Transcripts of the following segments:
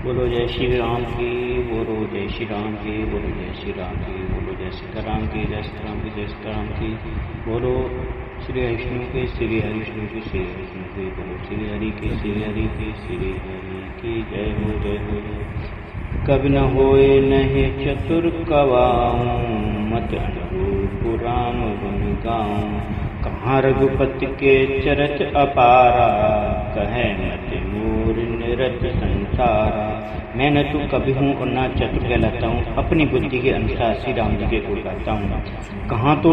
बोलो जय श्री राम की, बोलो जय श्री राम की, बोलो जय श्री राम की, बोलो जय सीताराम की, जय सीताराम की, जय सीताराम की। बोलो श्री विष्णु के, श्री हरिष्णु की, श्री विष्णु की। बोलो श्री हरि के, श्री हरि के, श्री हरि की। जय हो, जय हो, जय। कब न होए नहीं चतुर कवाऊं, मत अनुरूप राम गुण गाऊं। कहाँ रघुपति के चरत अपारा, कहे मत मोर निरत संसारा। मैं न तो कवि हूँ और न चतुर कहलाता हूँ, अपनी बुद्धि के अनुसार श्री राम जी के गुण गाता हूँ। कहाँ तो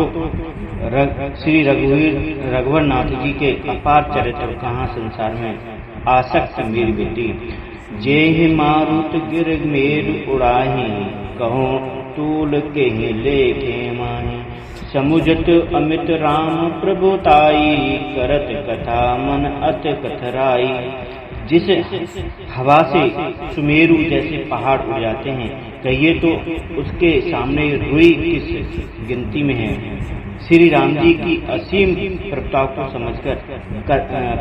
श्री रघुवर नाथ जी के अपार चरित्र, कहाँ संसार में आसक्त मेरी बुद्धि। जेहि मारुत गिर मेरु उड़ाही, कहो तूल के लेखे माही। समुझत अमित राम प्रभुताई, करत कथा मन अत कथराई। जिस हवा से सुमेरु जैसे पहाड़ उड़ जाते हैं, कहिए तो उसके सामने रुई किस गिनती में है। श्री राम जी की असीम प्रताप को समझकर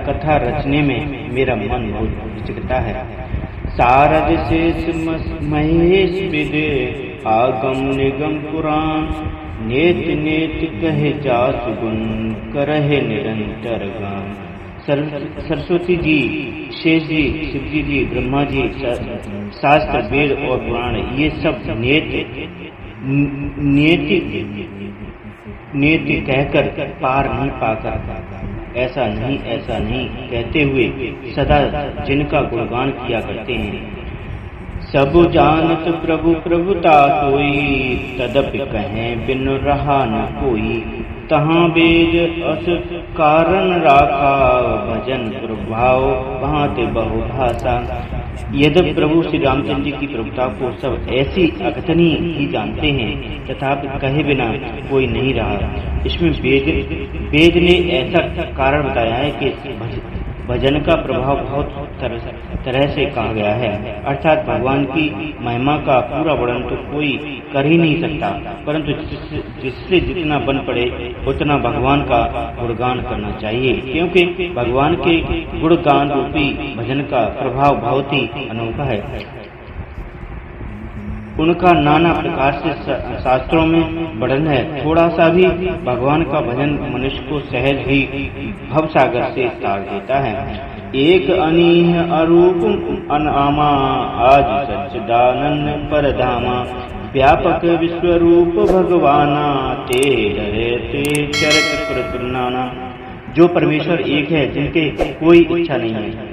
कथा रचने में मेरा मन बहुत हिचकता है। सारद शेष महेश विद, आगम निगम पुराण। नेत नेत कहे जास गुण, करहे निरंतर गान। सरस्वती जी, शेष जी, शिवजी जी, ब्रह्मा जी, शास्त्र, वेद और पुराण, ये सब नेति कहकर पार नहीं पाकर, ऐसा नहीं ऐसा नहीं कहते हुए सदा जिनका गुणगान किया करते हैं। सब जानत प्रभु प्रभुता सोई, तदपि कहें बिन रहा न कोई। तहाँ वेद अस कारण राखा, भजन प्रभाव भांति बहुभाषा। यद्यपि प्रभु श्री रामचंद्र जी की प्रभुता को सब ऐसी अकथनीय ही जानते हैं, तथापि कहे बिना कोई नहीं रहा। इसमें वेद ने ऐसा कारण बताया है कि भजन का प्रभाव बहुत तरह से कहा गया है, अर्थात भगवान की महिमा का पूरा वर्णन तो कोई कर ही नहीं सकता, परंतु जिससे जितना बन पड़े उतना भगवान का गुणगान करना चाहिए, क्योंकि भगवान के गुणगान रूपी भजन का प्रभाव बहुत ही अनोखा है। उनका नाना प्रकार से शास्त्रों में वर्णन है। थोड़ा सा भी भगवान का भजन मनुष्य को सहज ही भव सागर से तार देता है। एक अनीह अरूप अनामा, आज सच्चिदानंद परधामा। व्यापक विश्वरूप भगवाना, ते डरते चरत प्रतुलनाना। जो परमेश्वर एक है, जिनके कोई इच्छा नहीं है,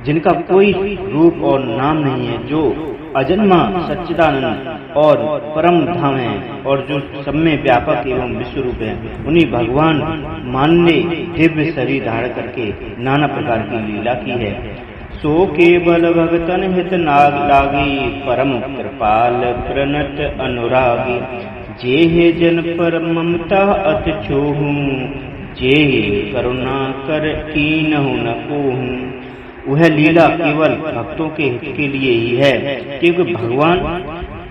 जिनका कोई रूप और नाम नहीं है, जो अजन्मा सच्चिदानंद और परम धाम है, और जो सब में व्यापक एवं विश्व रूप है, उन्हीं भगवान मान ने दिव्य शरीर धारण करके नाना प्रकार की लीला की है। सो केवल भगतन हित नाग लागी, परम कृपाल प्रणत अनुरागी। जेहे जन पर ममता अति छोहूं, जेहे करुणा कर कीनहु न कोहूं। वह लीला केवल भक्तों के हित के लिए ही है, क्योंकि भगवान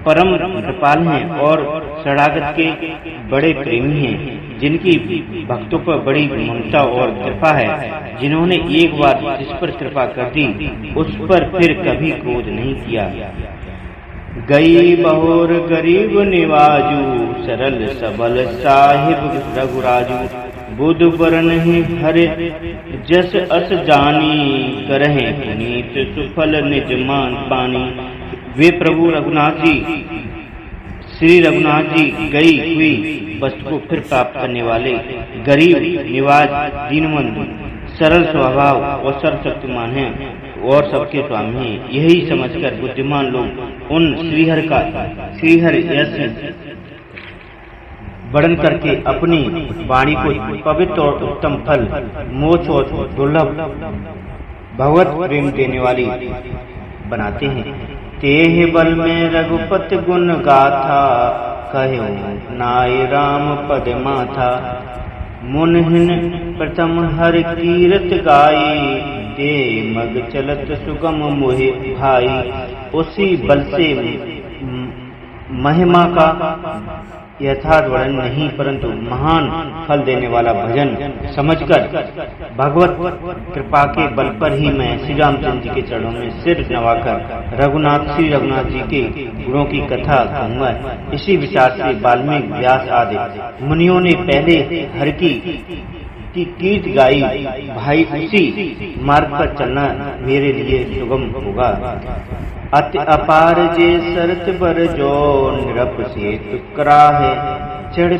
परम कृपाल हैं और शरणागत के बड़े प्रेमी हैं, जिनकी भक्तों पर बड़ी ममता और कृपा है। जिन्होंने एक बार जिस पर कृपा कर दी, उस पर फिर कभी क्रोध नहीं किया। गई बहोर गरीब निवाजू, सरल सबल साहिब रघुराजू। बुध बरन ही हरे जस अस जानी, करहे पुनीत सुफल निज मान पानी। वे प्रभु रघुनाथ जी, श्री रघुनाथ जी गई हुई वस्तु को फिर प्राप्त करने वाले, गरीब निवाज, दीनबंधु, सरल स्वभाव और सर्वशक्तिमान हैं और सबके स्वामी हैं। यही समझकर बुद्धिमान लोग उन श्रीहरि यश वर्णन करके अपनी वाणी को पवित्र और उत्तम फल, मोक्ष और दुर्लभ भगवत प्रेम देने वाली बनाते हैं। तेह बल में रघुपति गुण गाथा, कहो नाय राम पद माथा। मुनहिन प्रथम हर कीरत गाई, दे मग चलत सुगम मोहि भाई। उसी बल से महिमा का यथार्थ वर्णन नहीं, परंतु महान फल देने वाला भजन समझकर भगवत कृपा के बल पर ही मैं श्री रामचंद्र जी के चरणों में सिर नवाकर श्री रघुनाथ जी के गुणों की कथा कहूँगा। इसी विचार से वाल्मीकि, व्यास आदि मुनियों ने पहले हर की कीर्ति गाई। भाई, उसी मार्ग पर चलना मेरे लिए सुगम होगा। अति अपार जे सरत बर जो निरप से टुकरा है, चढ़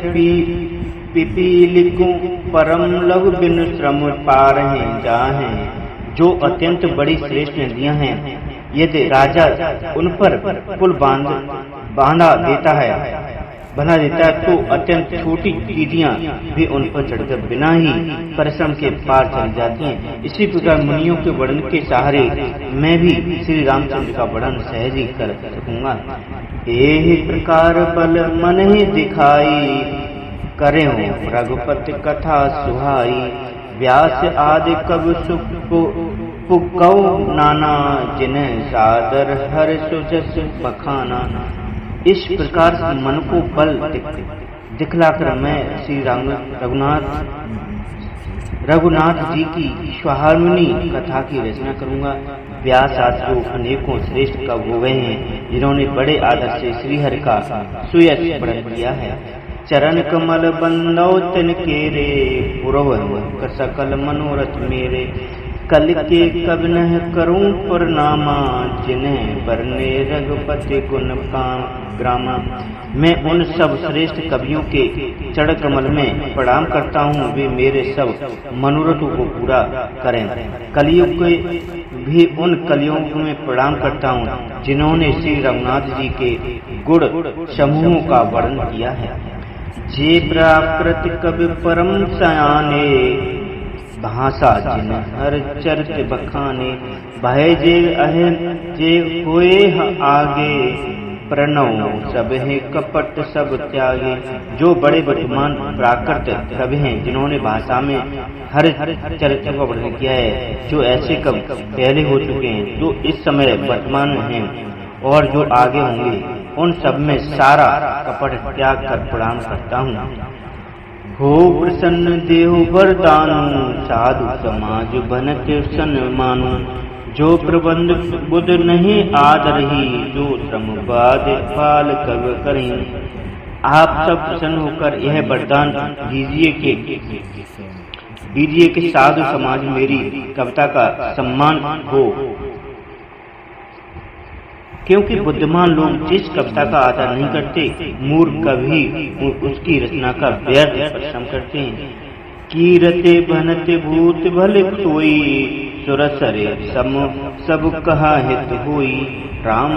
पिपीलिकु परम लघु बिन श्रम पार हैं जाहे। जो अत्यंत बड़ी श्रेष्ठ नदियां हैं, यदि राजा उन पर पुल बांधा देता है तो अत्यंत छोटी कीटियां भी उन पर चढ़कर बिना ही परिश्रम के पार चली जाती हैं। इसी प्रकार मुनियों के वर्णन के सहारे मैं भी श्री रामचंद्र का वर्णन सहज ही कर सकूंगा। यही प्रकार बल मन ही दिखाई, करे हो रघुपति कथा सुहाई। व्यास आदि कब पुकौ नाना, जिन्हें सादर हर सुजस बखाना। इस प्रकार मन को बल दिखलाकर मैं श्री रघुनाथ जी की स्वाहार्मणी कथा की रचना करूंगा। व्यास आदि को अनेकों श्रेष्ठ कवि हो गए हैं, जिन्होंने बड़े आदर से श्रीहरि का सुयश वर्णन किया है। चरण कमल बंदौ तिन केरे, पुरव कर सकल मनोरथ मेरे। कल के कब न करूं प्रणामा, जिन्हें बरने रघुपति गुण ग्रामा। मैं उन सब श्रेष्ठ कवियों के चरण कमल में प्रणाम करता हूँ, वे मेरे सब मनोरथों को पूरा करें। कलियुग के भी उन कलियुग में प्रणाम करता हूँ, जिन्होंने श्री रघुनाथ जी के गुण समूहों का वर्णन किया है। जे प्राकृत कवि परम सयाने, भाषा जिन हर चरित बखाने। भय जे अहन जे होए आगे, प्रणव सब है कपट सब त्यागे। जो बड़े बुद्धिमान प्राकृत कवि हैं, जिन्होंने भाषा में हर चरित्र का वर्णन किया है, जो ऐसे कवि पहले हो चुके हैं, जो इस समय वर्तमान में हैं और जो आगे होंगे, उन सब में सारा कपट त्याग कर प्रणाम करता हूँ। हो प्रसन्न देहु वरदानु, साधु समाज बनत सन्मानु। जो प्रबंध बुध नहीं आदरही, जो श्रम बाद फाल कव करें। आप सब प्रसन्न होकर यह वरदान दीजिए कि साधु समाज मेरी कविता का सम्मान हो, क्योंकि बुद्धिमान लोग जिस कविता का आदर नहीं करते, मूर्ख कवि उसकी रचना का व्यर्थ परिश्रम करते हैं। कीरते भनते भूत भले सोई, सुरसरे सब कहा हित होई। राम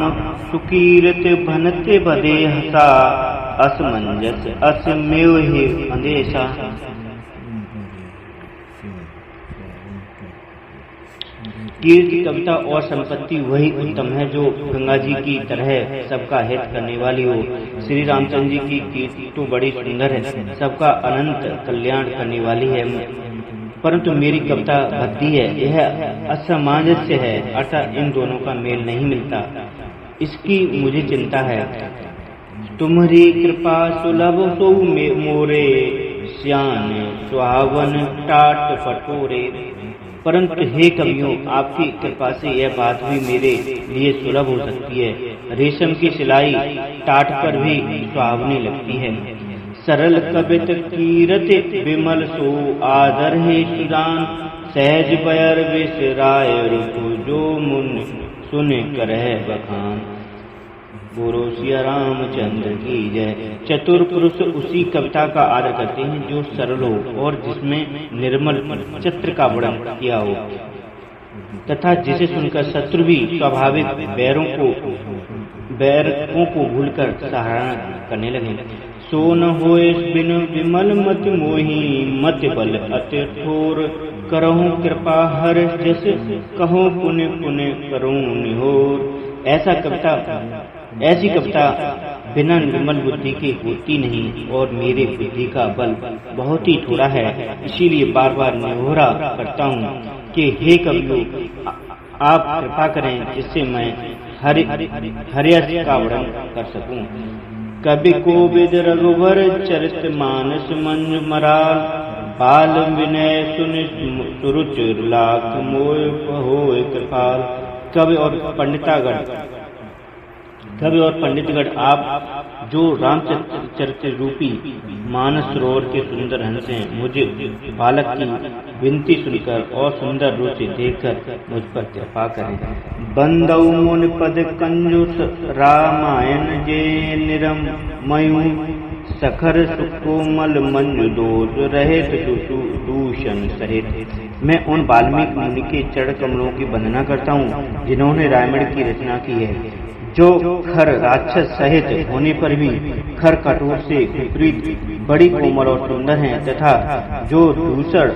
सुकीरते भनते बदे हसा, असमंजस असमेव ही अंदेशा। कीर्ति, कविता और संपत्ति वही उत्तम है जो गंगा जी की तरह सबका हित करने वाली हो। श्री रामचंद्र जी की कीर्ति तो बड़ी सुंदर है, सबका अनंत कल्याण करने वाली है, परंतु मेरी कविता भद्दी है, यह असामंजस्य है, अर्थात इन दोनों का मेल नहीं मिलता। इसकी मुझे चिंता है। तुम्हारी कृपा सुलभ सो मोरे, श्यान सुहावन टाट पटोरे। परंतु हे कवियों, आपकी कृपा से यह बात भी मेरे लिए सुलभ हो सकती है। रेशम की सिलाई टाट पर भी सुहावनी लगती है। सरल कवित कीरत विमल सो, आदर है सुदान सहज बयर विसराय रुकु। जो मुन सुन करह बखान, बोलो सिया रामचंद्र की जय। चतुर पुरुष उसी कविता का आदर करते हैं जो सरल हो और जिसमें निर्मल चित्र का वर्णन किया हो, तथा जिसे सुनकर शत्रु भी स्वाभाविक बैरकों को भूलकर सराहना करने लगे। सो न होए बिन विमल मत मोही, मत बल अति ठोर करहूं कृपा हर जस, कहो पुण्य पुण्य करूं निहोर। ऐसी कविता बिना निर्मल बुद्धि के होती नहीं, और मेरे बुद्धि का बल बहुत ही थोड़ा है, इसीलिए बार बार निहोरा करता हूँ कि हे कवियों, आप कृपा करें जिससे मैं हरियस का वर्णन कर सकूं। कवि कोविद रघुवर चरित मानस मंजु मराल, बाल विनय सुनि सुरुचि लाख मोय होय कृपाल। कवि और पंडितगण आप जो रामचरित्र रूपी मानस सरोवर के सुंदर हंस हैं, मुझे बालक की विनती सुनकर और सुंदर रुचि देखकर मुझ पर कृपा करें। बंदौ मुनि पद कंजूस रामायण जे निरम मयू, सखर सुकोमल मंजु दोष रहित दूषण सहित। मैं उन वाल्मीकि मुनि के चरण कमलों की वंदना करता हूँ जिन्होंने रामायण की रचना की है, जो खर राक्षस सहित होने पर भी खर कठोर से विपरीत बड़ी कोमल और सुंदर हैं, तथा जो दूषण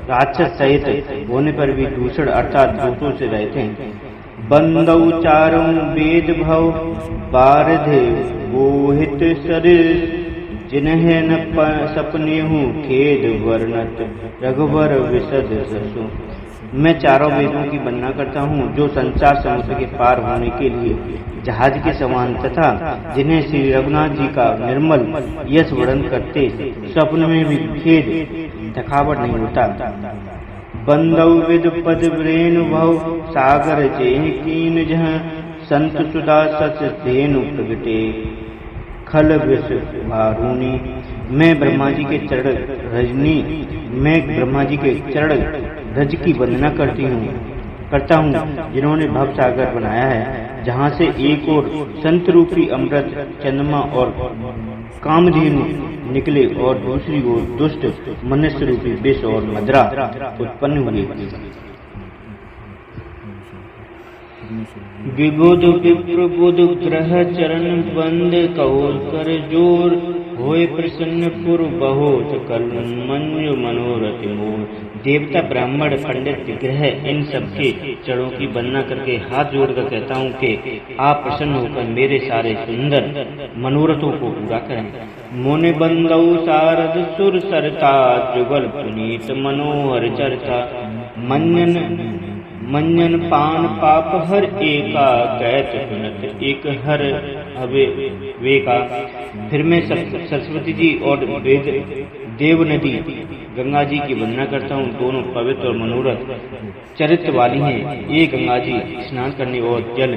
राक्षस सहित होने पर भी दूषण अर्थात दोषों से रहते हैं। बंदौ चारों वेद भव बारधे गोहित सरिस, जिन्हें न सपने हूँ खेद वर्णत रघुवर विशद ससु। मैं चारों वेदों की वंदना करता हूँ जो संसार समुद्र के पार होने के लिए जहाज के समान, तथा जिन्हें श्री रघुनाथ जी का निर्मल यश वर्णन करते स्वप्न में भी खेद थकावट नहीं होता। बंदौ विद पद व्रेणु भव सागर जेह कीन जह, संत सुधा सच धेनु प्रगटे खल विष वारुणी। मैं ब्रह्मा जी के चरण रज की वंदना करता हूँ जिन्होंने भव सागर बनाया है, जहाँ से एक ओर संत रूपी अमृत चंद्रमा और कामधेनु निकले और दूसरी ओर दुष्ट मनुष्य रूपी विष और मदरा उत्पन्न हुए। विबुध विप्रबुध ग्रह चरण बंद कौर कर जोर, होय प्रसन्न पुर बहुत कल मंजु मनोरथ मोर। देवता ब्राह्मण पंडित ग्रह इन सबके चरणों की वंदना करके हाथ जोड़कर कहता हूँ कि आप प्रसन्न होकर मेरे सारे सुंदर मनोरथों को पूरा करें। मुनि बंदौ सारद सुर सरता, जुगल पुनीत मनोहर चरता। मंजन पान पाप हर एका, कैत सुनत एक हर हवे वेका। फिर मैं सरस्वती जी और देव नदी गंगा जी की वंदना करता हूँ, दोनों पवित्र और मनोरथ चरित्र वाली हैं। ये गंगा जी स्नान करने और जल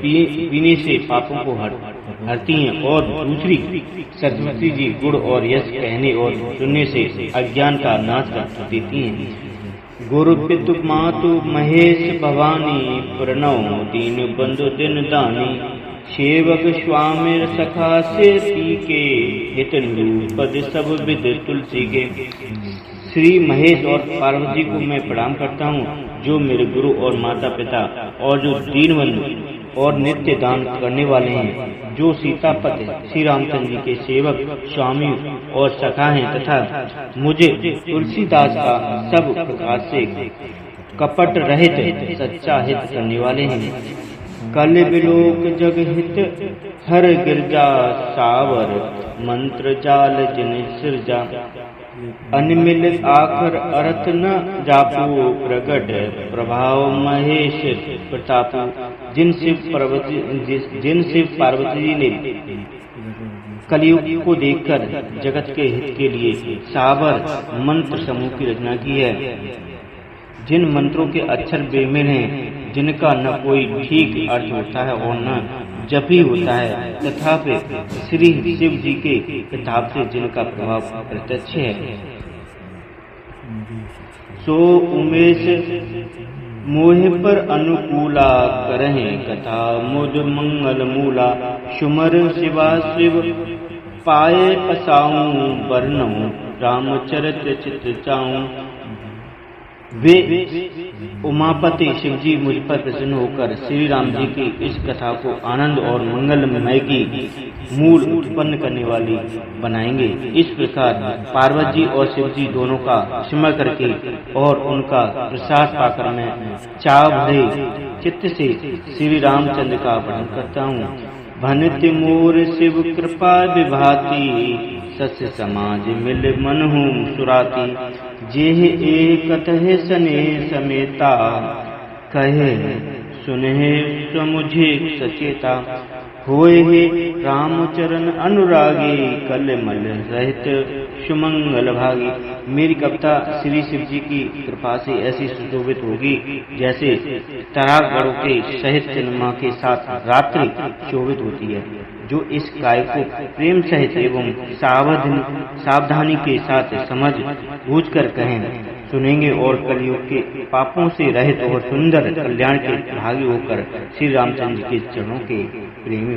पीने से पापों को हरती हैं, और दूसरी सरस्वती जी गुड़ और यश कहने और सुनने से अज्ञान का नाश कर देती हैं। गुरु पितु मातु महेश भवानी, प्रणव दीन बंधु दिन दानी। सेवक स्वामी सखा से के, हित निरूपद सब विद तुलसी के। श्री महेश और पार्वती को मैं प्रणाम करता हूँ, जो मेरे गुरु और माता पिता और जो दीनबंधु और नित्य दान करने वाले हैं, जो सीतापति श्री रामचंद्र जी के सेवक स्वामी और सखा हैं, तथा मुझे तुलसीदास का सब प्रकार से कपट रहित सच्चा हित करने वाले हैं। कल बिलोक जग हित हर गिरजा, सावर मंत्र जाल जिन सिरजा। अनमिल आखर अर्थ न जापू, प्रगट प्रभाव महेश प्रतापू। जिन शिव पार्वती जी ने कलयुग को देखकर जगत के हित के लिए सावर मंत्र समूह की रचना की है, जिन मंत्रों के अक्षर बेमेल हैं, जिनका न कोई ठीक अर्थ होता है और न जप ही होता है, तथापि श्री शिव जी के प्रताप से जिनका प्रभाव प्रत्यक्ष है। सो उमेश मोह पर अनुकूला, करें कथा मुझ मंगल मूला। सुमर शिवा शिव पाए पसाऊं, वर्णऊं रामचरित चित चाऊं। वे उमापति शिव जी मुझ पर प्रसन्न होकर श्री राम जी की इस कथा को आनंद और मंगलमय की मूल उत्पन्न करने वाली बनाएंगे। इस प्रकार पार्वती जी और शिव जी दोनों का स्मरण करके और उनका प्रसाद पाकर मैं चाव भरे चित्त से श्री रामचंद्र का वर्णन करता हूँ। भनित मोर शिव कृपा विभाति, सस्य समाज मिल मन हूँ सुराती। जेह एक कतहे सने समेता, कहे सुने समुझे सचेता। होए हे रामचरण अनुरागे, कलमल रहित सुमंगल भागी। मेरी कविता श्री शिव जी की कृपा से ऐसी सुशोभित होगी जैसे तरागणों के सहित चंद्रमा के साथ रात्रि शोभित होती है। जो इस काय को प्रेम सहित एवं सावधानी के साथ समझ बूझ कर कहें सुनेंगे और कलयुग के पापों से रहित और सुंदर कल्याण के भागी होकर श्री रामचंद्र के चरणों के प्रेमी